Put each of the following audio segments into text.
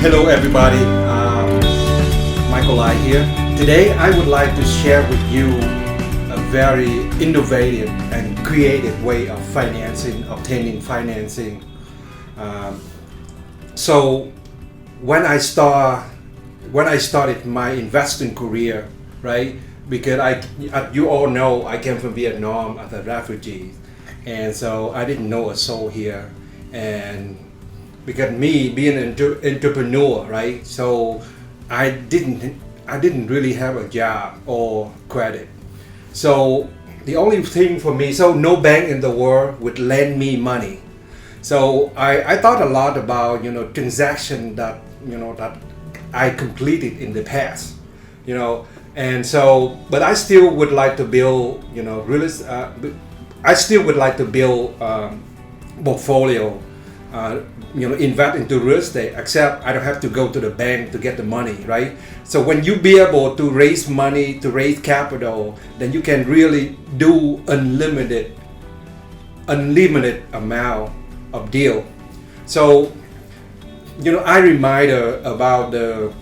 Hello everybody, Michael I here. Today I would like to share with you a very innovative and creative way of obtaining financing. So when I started my investing career, right? Because you all know I came from Vietnam as a refugee, and so I didn't know a soul here, and because me being an entrepreneur, right? So I didn't really have a job or credit. So the only thing for me, so no bank in the world would lend me money. So I thought a lot about transaction that that I completed in the past, and so but I still would like to build I still would like to build portfolio. Invest into real estate, except I don't have to go to the bank to get the money, right? So when you be able to raise money, to raise capital, then you can really do unlimited amount of deal. So I reminder about a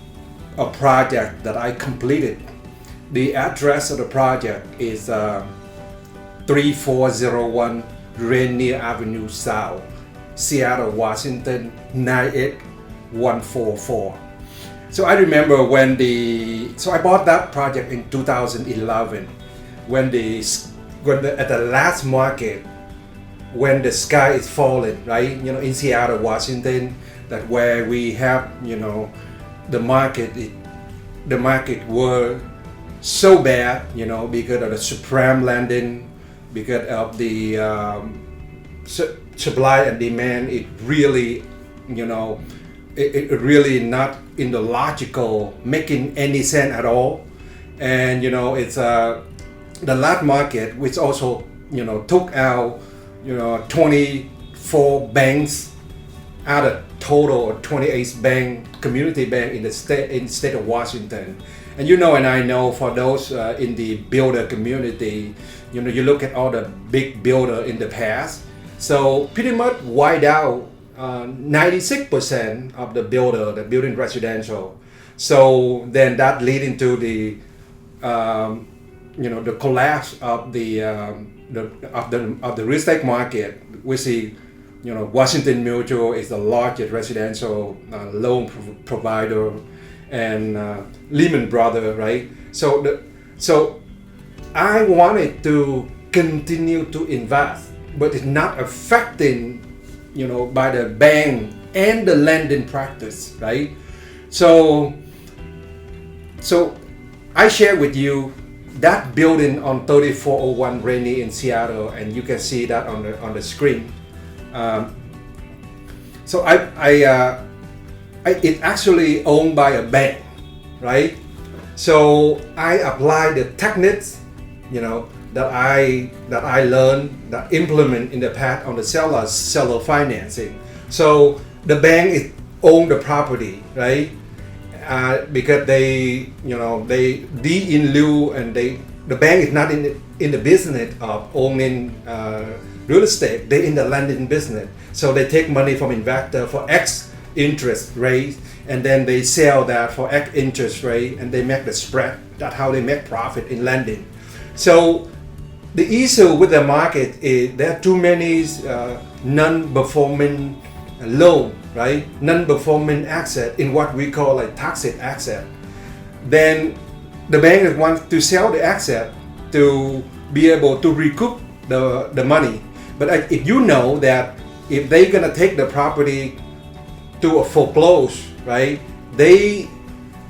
project that I completed. The address of the project is 3401 Rainier Avenue South, Seattle, Washington 98144. So I remember so I bought that project in 2011 when at the last market, when the sky is falling, right? In Seattle, Washington, that where we have the market were so bad, because of the supreme lending, because of the supply and demand. It really it really not in the logical making any sense at all. And it's the last market, which also took out 24 banks out of total of 28 community bank in the state of Washington. And and I know for those in the builder community, you look at all the big builder in the past. So pretty much wiped out 96% of the building residential. So then that leading to the the collapse of the real estate market. We see Washington Mutual is the largest residential loan provider, and Lehman Brothers, right? So I wanted to continue to invest, but it's not affecting by the bank and the lending practice, right? So I share with you that building on 3401 Rainier in Seattle, and you can see that on the screen. So it's actually owned by a bank, right? So I apply the techniques that I learned, that implement in the past on the seller financing. So the bank own the property, right? Because they deed in lieu, and the bank is not in the business of owning real estate. They're in the lending business. So they take money from investor for X interest rate, and then they sell that for X interest rate, and they make the spread. That's how they make profit in lending. So the issue with the market is there are too many non-performing loan, right? Non-performing asset in what we call a toxic asset. Then the bank wants to sell the asset to be able to recoup the money. But if you know that if they're gonna take the property to a foreclose, right? They're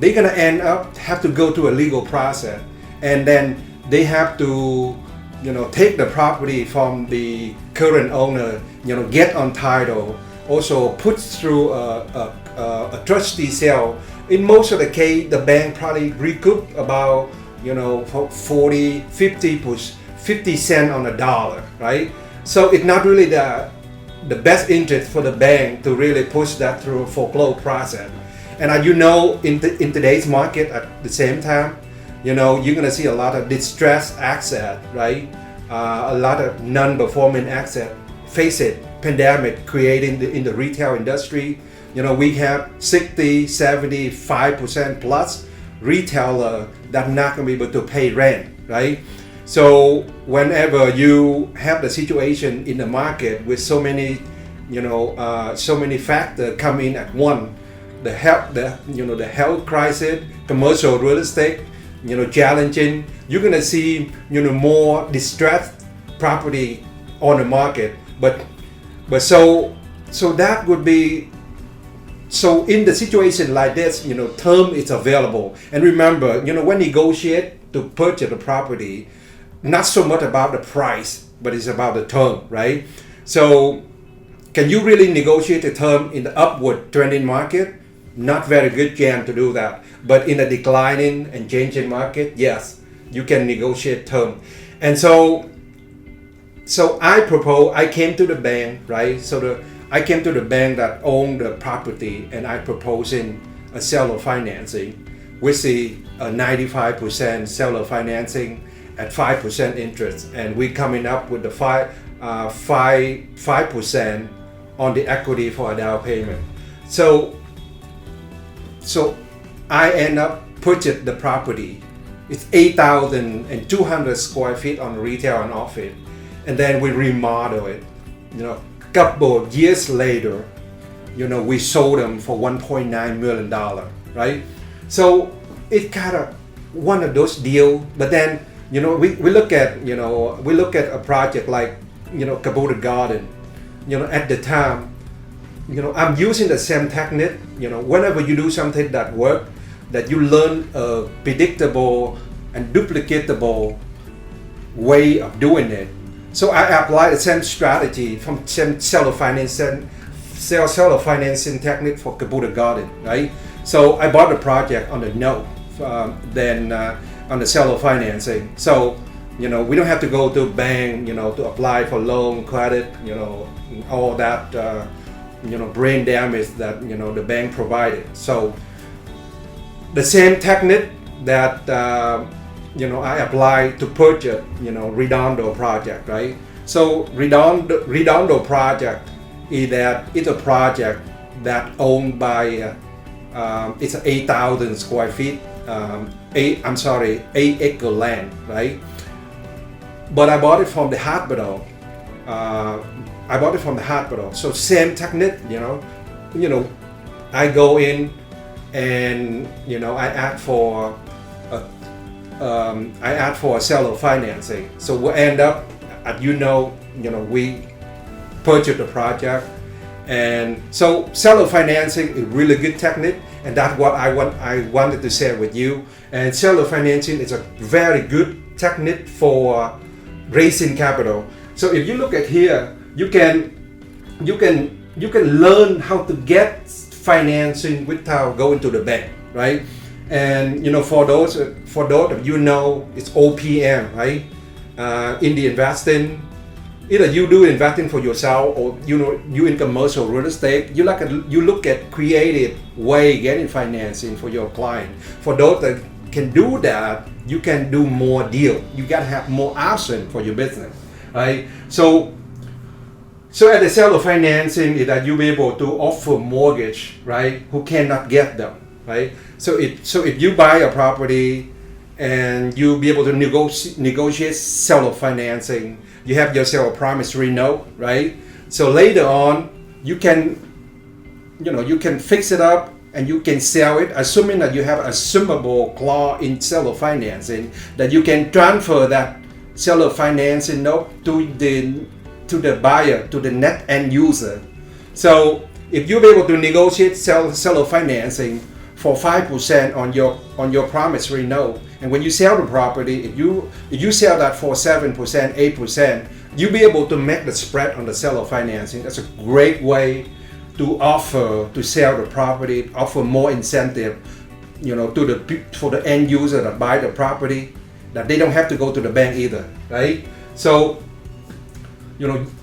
gonna have to go to a legal process, and then they have to take the property from the current owner, get on title, also put through a trustee sale. In most of the case, the bank probably recoup about 40, 50 cents on a dollar, right? So it's not really the best interest for the bank to really push that through a foreclosure process. And in today's market at the same time, you're going to see a lot of distressed asset, right? A lot of non-performing asset. Face it, pandemic creating in the retail industry, we have 60, 75% plus retailer that not going to be able to pay rent, right? So whenever you have the situation in the market with so many, so many factors come in at once, the health crisis, commercial real estate, challenging, you're gonna see, more distressed property on the market. But so that would be. So in the situation like this, term is available. And remember, when negotiate to purchase the property, not so much about the price, but it's about the term, right? So can you really negotiate the term in the upward trending market? Not very good chance to do that. But in a declining and changing market, yes, you can negotiate term. And so I came to the bank, right? I came to the bank that owned the property, and I proposing a seller financing, which is a 95% seller financing at 5% interest, and we coming up with the 5% on the equity for a down payment. So I end up purchase the property. It's 8,200 square feet on retail and office, and then we remodel it. Couple of years later, we sold them for $1.9 million, right? So it's kind of one of those deals. But then, we look at a project like, Kabuta Garden. At the time, I'm using the same technique. Whenever you do something that works, that you learn a predictable and duplicatable way of doing it. So I apply the same strategy from same seller financing technique for Kabuta Garden, right? So I bought the project on the note, then on the seller financing. So we don't have to go to bank, to apply for loan, credit, all that, brain damage that the bank provided. So the same technique that I applied to purchase, Redondo project, right? So Redondo project is a project that owned by it's 8,000 square feet, 8 acre land, right? But I bought it from the hospital. So same technique, I go in and I ask for a seller financing. So we end up at we purchase the project, and so seller financing is really good technique, and that's what I wanted to share with you. And seller financing is a very good technique for raising capital. So if you look at here, you can learn how to get financing without going to the bank, right? And for those of it's OPM, right? In the investing, either you do investing for yourself, or you in commercial real estate, you look at creative way getting financing for your client. For those that can do that, you can do more deal. You gotta have more option for your business, right? So at the seller financing is that you'll be able to offer mortgage, right? Who cannot get them, right? So if you buy a property and you'll be able to negotiate seller financing, you have your seller promissory note, right? So later on, you can fix it up and you can sell it, assuming that you have assumable clause in seller financing, that you can transfer that seller financing note to the buyer, to the net end user. So if you're able to negotiate seller financing for 5% on your promissory note, and when you sell the property, if you sell that for 7%, 8%, you'll be able to make the spread on the seller financing. That's a great way to offer to sell the property, offer more incentive, for the end user that buy the property, that they don't have to go to the bank either, right? So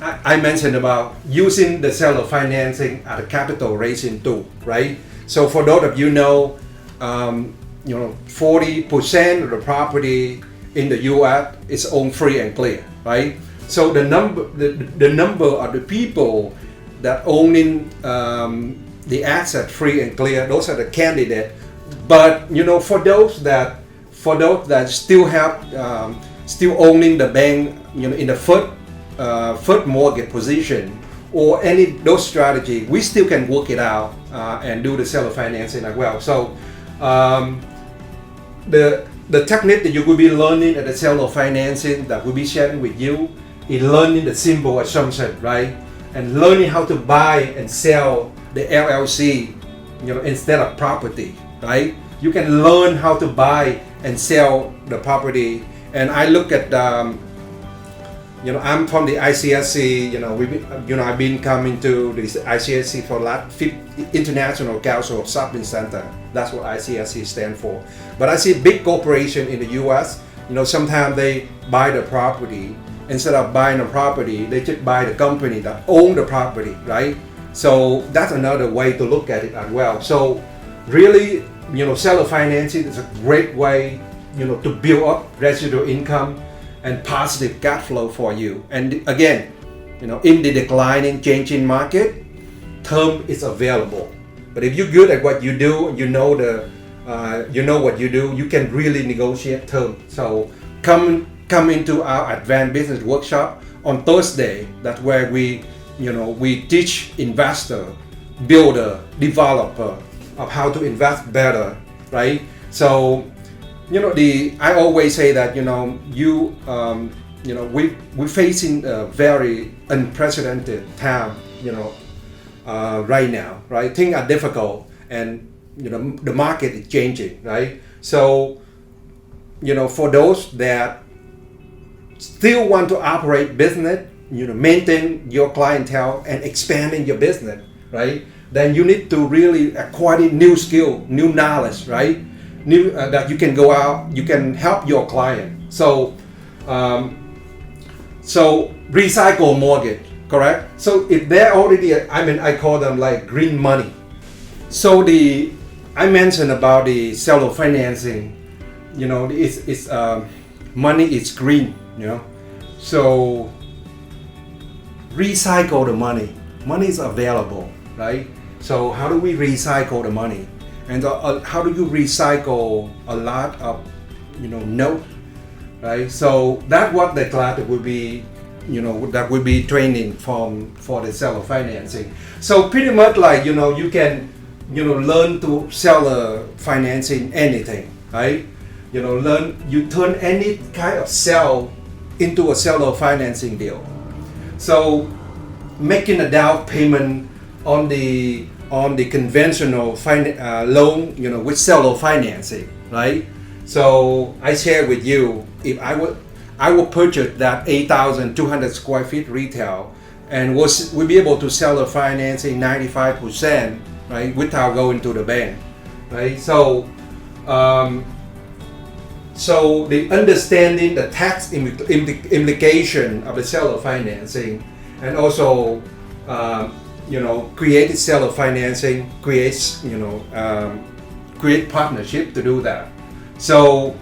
I mentioned about using the seller financing as a capital raising tool, right? So for those of 40% of the property in the U.S. is owned free and clear, right? So the number of the people that owning the asset free and clear. Those are the candidate. But for those that still have still owning the bank, in the first mortgage position or any those strategy, we still can work it out and do the seller financing as well. So the technique that you will be learning at the seller financing that we'll be sharing with you is learning the simple assumption, right? And learning how to buy and sell the LLC, instead of property, right? You can learn how to buy and sell the property. And I look at, I'm from the ICSC. I've been coming to the ICSC for International Council of Shopping Center. That's what ICSC stands for. But I see big corporation in the U.S. Sometimes they buy the property. Instead of buying the property, they just buy the company that own the property, right? So that's another way to look at it as well. So really, seller financing is a great way, to build up residual income and positive cash flow for you. And again, in the declining, changing market, term is available. But if you're good at what you do, and you know what you do, you can really negotiate term. So come into our advanced business workshop on Thursday. That's where we teach investor, builder, developer of how to invest better, right? So I always say that we're facing a very unprecedented time, right now, right? Things are difficult, and the market is changing, right? So for those that still want to operate business, maintain your clientele and expanding your business, right? Then you need to really acquire new skill, new knowledge, right? That you can go out, you can help your client. So recycle mortgage, correct? So if they're already, I call them like green money. So I mentioned about the seller financing, it's money is green, So recycle the money. Money is available, right? So how do we recycle the money? And how do you recycle a lot of, note, right? So that's what the class will be, that will be training for the seller financing. So pretty much like, you can, learn to seller financing anything, right? You turn any kind of sell into a seller financing deal. So making a down payment on the conventional loan, with seller financing, right? So I share with you, if I would purchase that 8,200 square feet retail, and we'll be able to sell the financing 95%, right, without going to the bank, right? So the understanding the tax implication of the seller financing, and also created seller financing creates create partnership to do that. So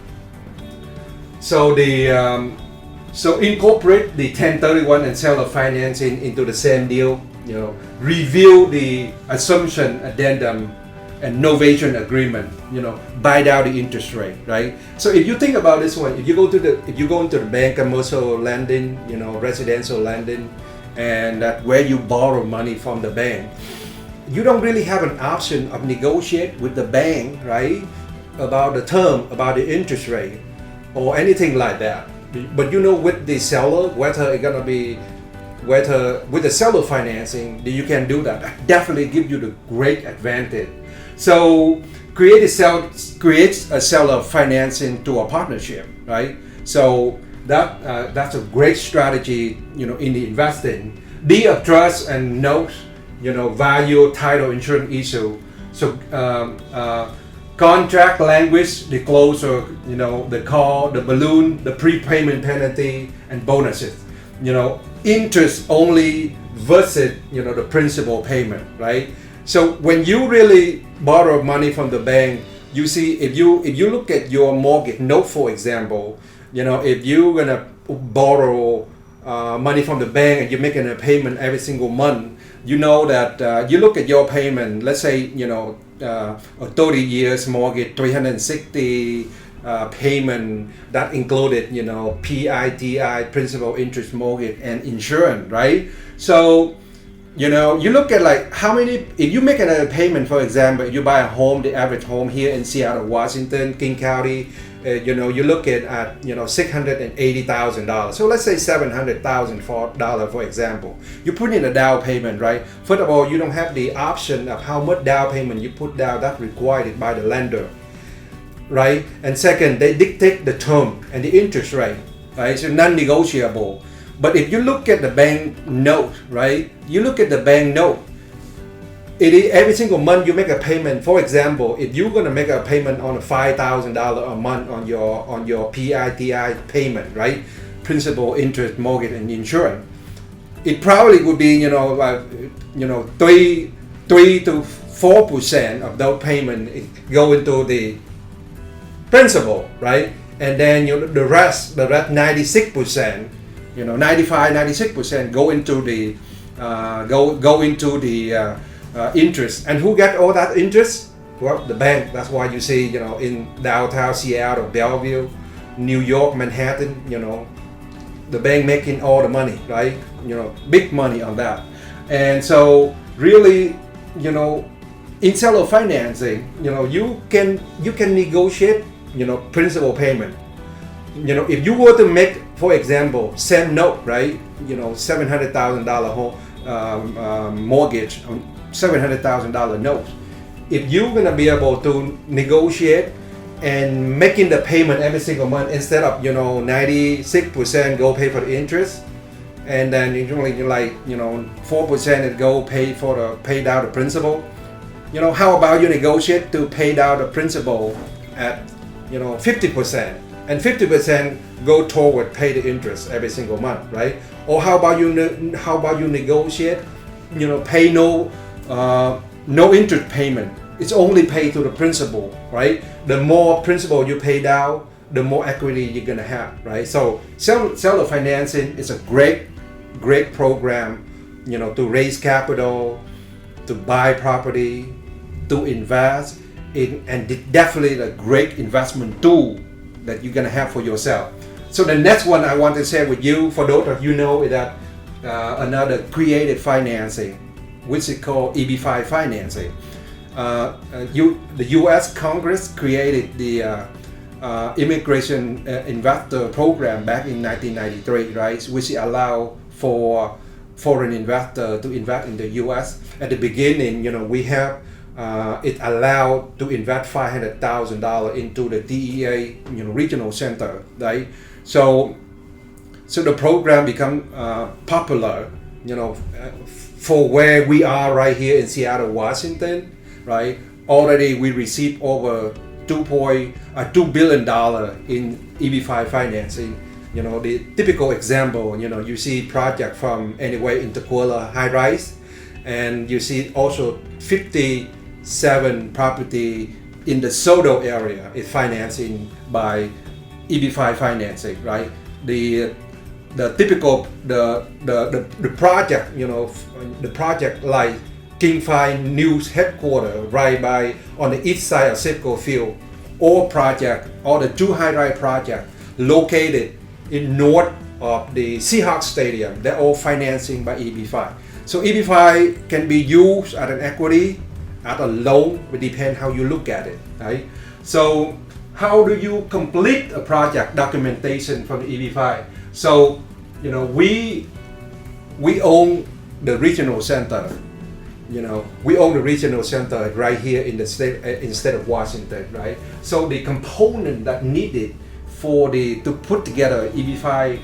incorporate the 1031 and seller financing into the same deal. Review the assumption addendum and novation agreement. Buy down the interest rate, right? So if you think about this one, if you go into the bank, commercial lending, residential lending, and that where you borrow money from the bank, you don't really have an option of negotiate with the bank, right, about the term, about the interest rate, or anything like that. But with the seller, whether it's gonna be, whether with the seller financing, you can do that. That definitely gives you the great advantage. So creates a seller financing to a partnership, right? So that's a great strategy, in the investing. Deed of trust and notes, value, title, insurance issue. So contract language, the closure, the call, the balloon, the prepayment penalty, and bonuses. Interest only versus, the principal payment, right? So when you really borrow money from the bank, you see, if you look at your mortgage note, for example, if you're gonna borrow money from the bank and you're making a payment every single month, you know that you look at your payment, let's say, a 30 years mortgage, 360 payment that included, PITI, principal, interest, mortgage, and insurance, right? So, you look at like how many, if you make a payment, for example, you buy a home, the average home here in Seattle, Washington, King County, you look at $680,000. So let's say $700,000 for example. You put in a down payment, right? First of all, you don't have the option of how much down payment you put down. That's required by the lender, right? And second, they dictate the term and the interest rate, right? So non-negotiable. But if you look at the bank note, right? You look at the bank note. It is every single month you make a payment. For example, if you're gonna make a payment on a $5,000 a month on your PITI payment, right? Principal, interest, mortgage, and insurance, it probably would be 3 to 4% of those payment go into the principal, right? And then the rest 96%, 96% go into the interest. And who get all that interest? Well, the bank. That's why you see, in downtown Seattle, Bellevue, New York, Manhattan, the bank making all the money, right? Big money on that. And so really, in seller financing, you can negotiate, principal payment. If you were to make, for example, same note, right? $700,000 home mortgage on $700,000 notes. If you're gonna be able to negotiate and making the payment every single month instead of 96% go pay for the interest, and then usually 4% it go pay down the principal. How about you negotiate to pay down the principal at 50%, and 50% go toward pay the interest every single month, right? Or how about you negotiate, pay no interest payment. It's only paid to the principal, right? The more principal you pay down, the more equity you're gonna have, right? So seller financing is a great program, to raise capital, to buy property, to invest in, and definitely a great investment tool that you're gonna have for yourself. So the next one I want to share with you, for those of you is that another creative financing, which is called EB-5 financing. The U.S. Congress created the Immigration Investor Program back in 1993, right? Which allow for foreign investor to invest in the U.S. At the beginning, we have it allowed to invest $500,000 into the DEA, regional center, right? So the program become popular, for where we are right here in Seattle, Washington, right? Already we received over $2 billion in EB-5 financing. The typical example, you see project from anywhere in Tukwila high rise, and you see also 57 property in the Sodo area is financing by EB-5 financing, right? The typical the project, the project like King 5 News headquarters right by on the east side of Sitco Field, or the two high-rise project located in north of the Seahawks Stadium, they're all financing by EB-5. So EB-5 can be used as an equity, as a loan, it depends how you look at it, right? So how do you complete a project documentation from the EB-5? So, we own the regional center. We own the regional center right here in the state of Washington, right? So the component that needed to put together EB-5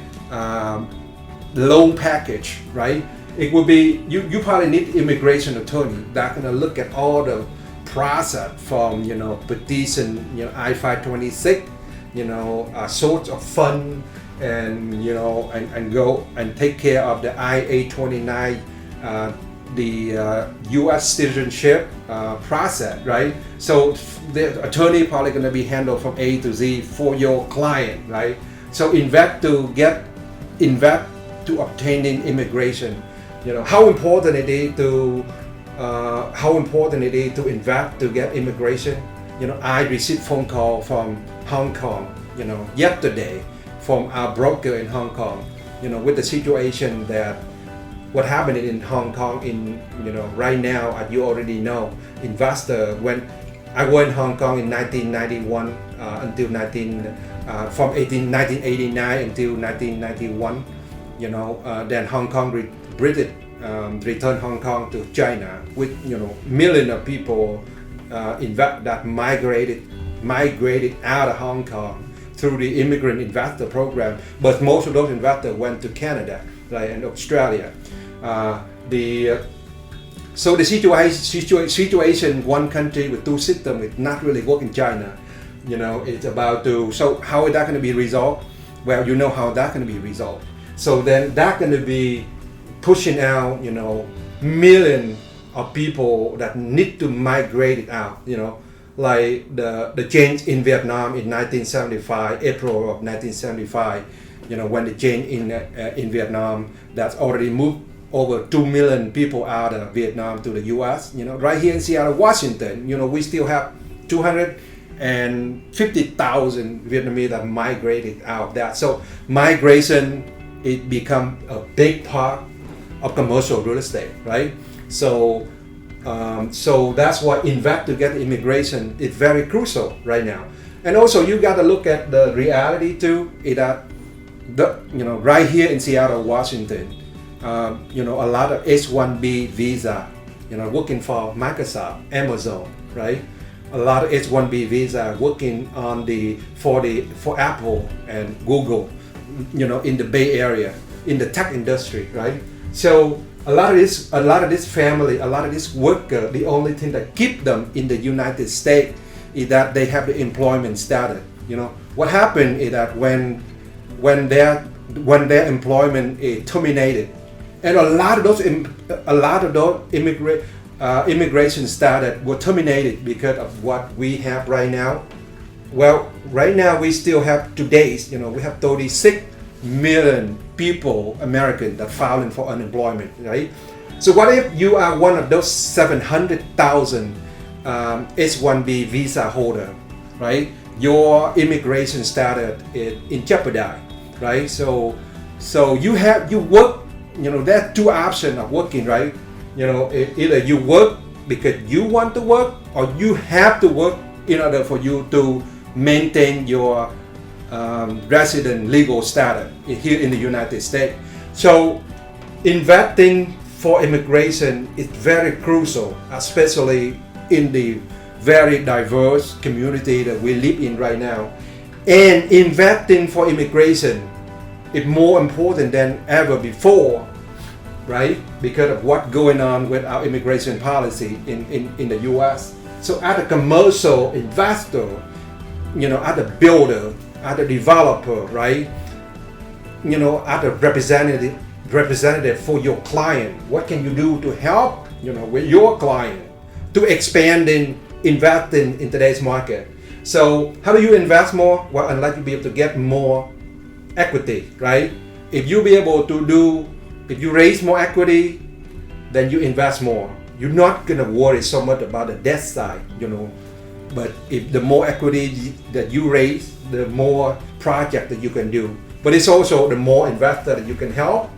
loan package, right? It will be, you probably need immigration attorney that gonna look at all the process from, petition, I-526, source of fund, and and go and take care of the I-829, the U.S. citizenship process, right? So the attorney probably going to be handled from A to Z for your client, right? So invest to obtaining immigration. How important it is to invest to get immigration. I received phone call from Hong Kong, yesterday from our broker in Hong Kong, with the situation that what happened in Hong Kong right now, as you already know, investor when I went to Hong Kong in 1991 until 1989 until 1991, then Hong Kong British returned Hong Kong to China with millions of people that migrated out of Hong Kong through the immigrant investor program, but most of those investors went to Canada, right, and Australia. So the situation, one country with two systems, is not really working in China. It's about to. So how is that going to be resolved? Well, how that's going to be resolved. So then that's going to be pushing out, millions of people that need to migrate out. Like the change in Vietnam in 1975, April of 1975. When the change in Vietnam that's already moved over 2 million people out of Vietnam to the U.S. Right here in Seattle, Washington, we still have 250,000 Vietnamese that migrated out that. So migration, it become a big part of commercial real estate, right? So that's why invest to get immigration is very crucial right now. And also you got to look at the reality too, is that right here in Seattle, Washington, a lot of H-1B visa, working for Microsoft, Amazon, right? A lot of H-1B visa working for Apple and Google, in the Bay Area, in the tech industry, right? So a lot of this family, a lot of this worker, the only thing that keep them in the United States is that they have the employment status. What happened is that when their employment is terminated, and a lot of those immigration status were terminated because of what we have right now. Well, right now we still have today's, we have 36 million people, American, that filing for unemployment, right? So what if you are one of those 700,000 H-1B visa holder, right? Your immigration status is in jeopardy, right? So you work, there are two options of working, right? Either you work because you want to work, or you have to work in order for you to maintain your resident legal status here in the United States. So investing for immigration is very crucial, especially in the very diverse community that we live in right now. And investing for immigration is more important than ever before, right? Because of what's going on with our immigration policy in the US. So as a commercial investor, as a builder, as a developer, right? As a representative for your client, what can you do to help, with your client to expand in investing in today's market? So how do you invest more? Well, unless you be able to get more equity, right? If you raise more equity, then you invest more. You're not gonna worry so much about the debt side, But if the more equity that you raise, the more project that you can do. But it's also the more investor that you can help,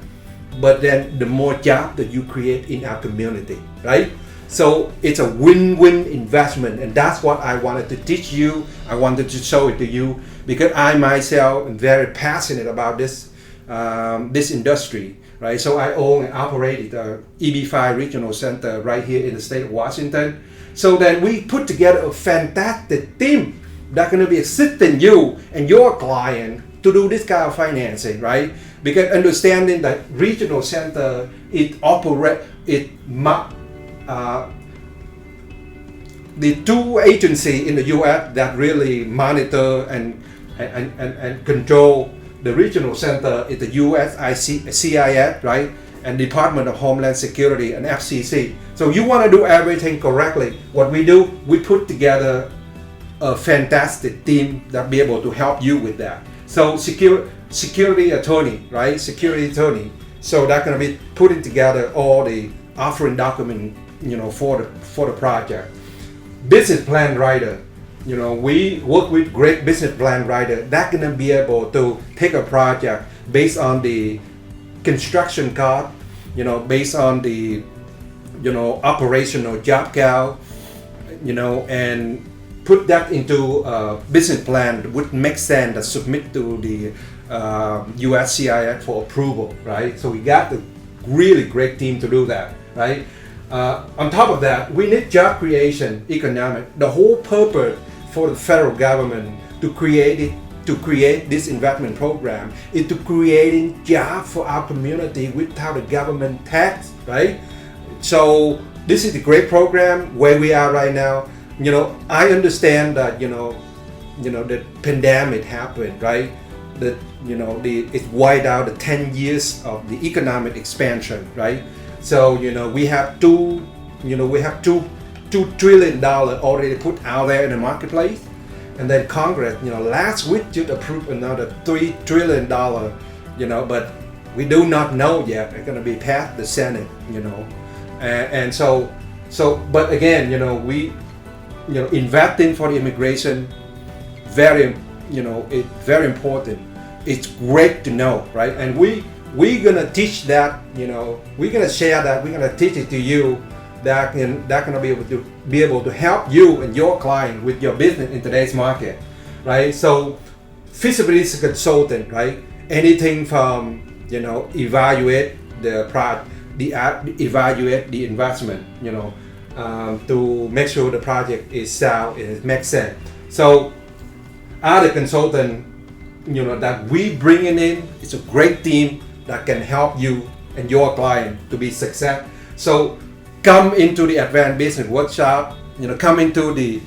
but then the more job that you create in our community, right? So it's a win-win investment, and that's what I wanted to teach you. I wanted to show it to you because I myself am very passionate about this industry, right? So I own and operate the EB-5 regional center right here in the state of Washington. So then we put together a fantastic team that's going to be assisting you and your client to do this kind of financing, right? Because understanding that regional center, the two agencies in the U.S. that really monitor and control the regional center is the USCIS, right? And Department of Homeland Security and FCC. So you want to do everything correctly. What we do, we put together a fantastic team that be able to help you with that. So security attorney, right? Security attorney. So they're going to be putting together all the offering document, for the project. Business plan writer. We work with great business plan writer that going to be able to take a project based on the construction cost, based on the, operational job count, and put that into a business plan that would make sense to submit to the USCIS for approval, right? So we got a really great team to do that, right? On top of that, we need job creation, economic. The whole purpose for the federal government to create this investment program is to creating jobs for our community without the government tax, right? So this is a great program where we are right now. I understand that the pandemic happened, right? That it wiped out the 10 years of the economic expansion, right? So we have $2 trillion already put out there in the marketplace, and then Congress last week just approved another $3 trillion, but we do not know yet it's going to be passed the Senate, and so but again we investing for the immigration, very it's very important. It's great to know, right? And we're gonna teach that, we're gonna share that, we're gonna teach it to you that gonna be able to help you and your client with your business in today's market, right? So feasibility consultant, right? Anything from evaluate the product, evaluate the investment, to make sure the project is sound and it makes sense. So other consultant, that we bringing in, it's a great team that can help you and your client to be success. So come into the advanced business workshop, come into the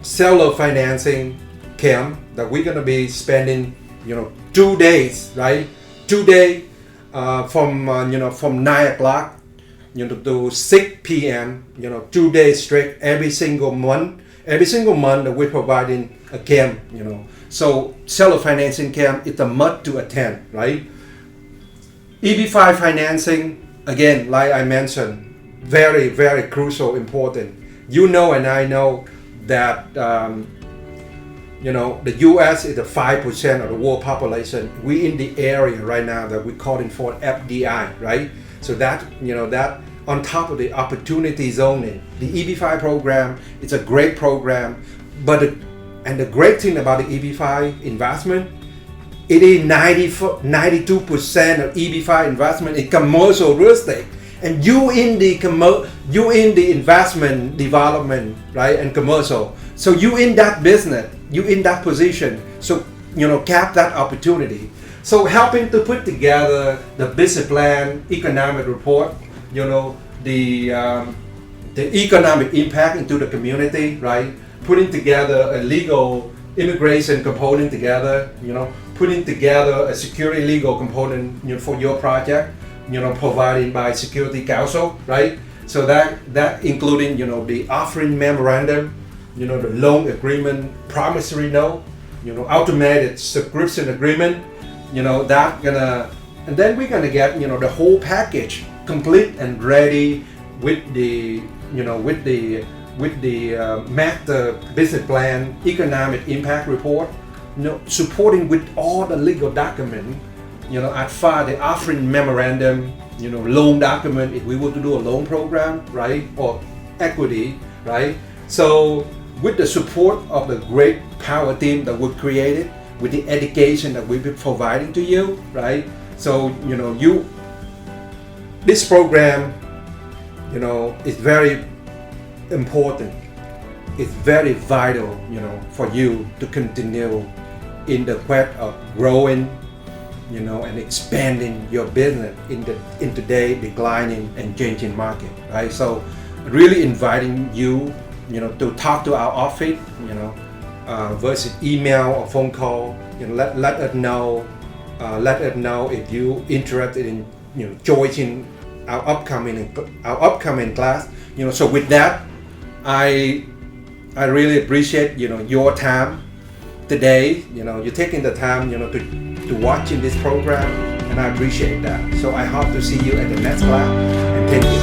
seller financing camp that we're gonna be spending 2 days, right? 2 days from 9 o'clock to 6 p.m. 2 days straight every single month that we're providing a camp. So seller financing camp is a must to attend, right? EB-5 financing, again, like I mentioned, very, very crucial, important. And I know that the U.S. is the 5% of the world population. We in the area right now that we're calling for FDI, right? So that that on top of the opportunity zoning, the EB-5 program, it's a great program. But the great thing about the EB-5 investment, it is 92% of EB-5 investment in commercial real estate, and you in the investment development, right, and commercial. So you in that business, you in that position. So cap that opportunity. So helping to put together the business plan, economic report, the economic impact into the community, right? Putting together a legal immigration component together, putting together a security legal component for your project, provided by security counsel, right? So that including the offering memorandum, the loan agreement, promissory note, automated subscription agreement, and then we're gonna get the whole package complete and ready with the master business plan, economic impact report, supporting with all the legal document, as far the offering memorandum, loan document if we were to do a loan program, right, or equity, right? So with the support of the great power team that we created, with the education that we've been providing to you, right? So this program, is very important. It's very vital, for you to continue in the quest of growing, and expanding your business in today's declining and changing market, right? So really inviting you, to talk to our office, versus email or phone call. Let us know if you interested in joining our upcoming class. So with that, I really appreciate your time today. You're taking the time to to watching this program, and I appreciate that. So I hope to see you at the next class, and thank you.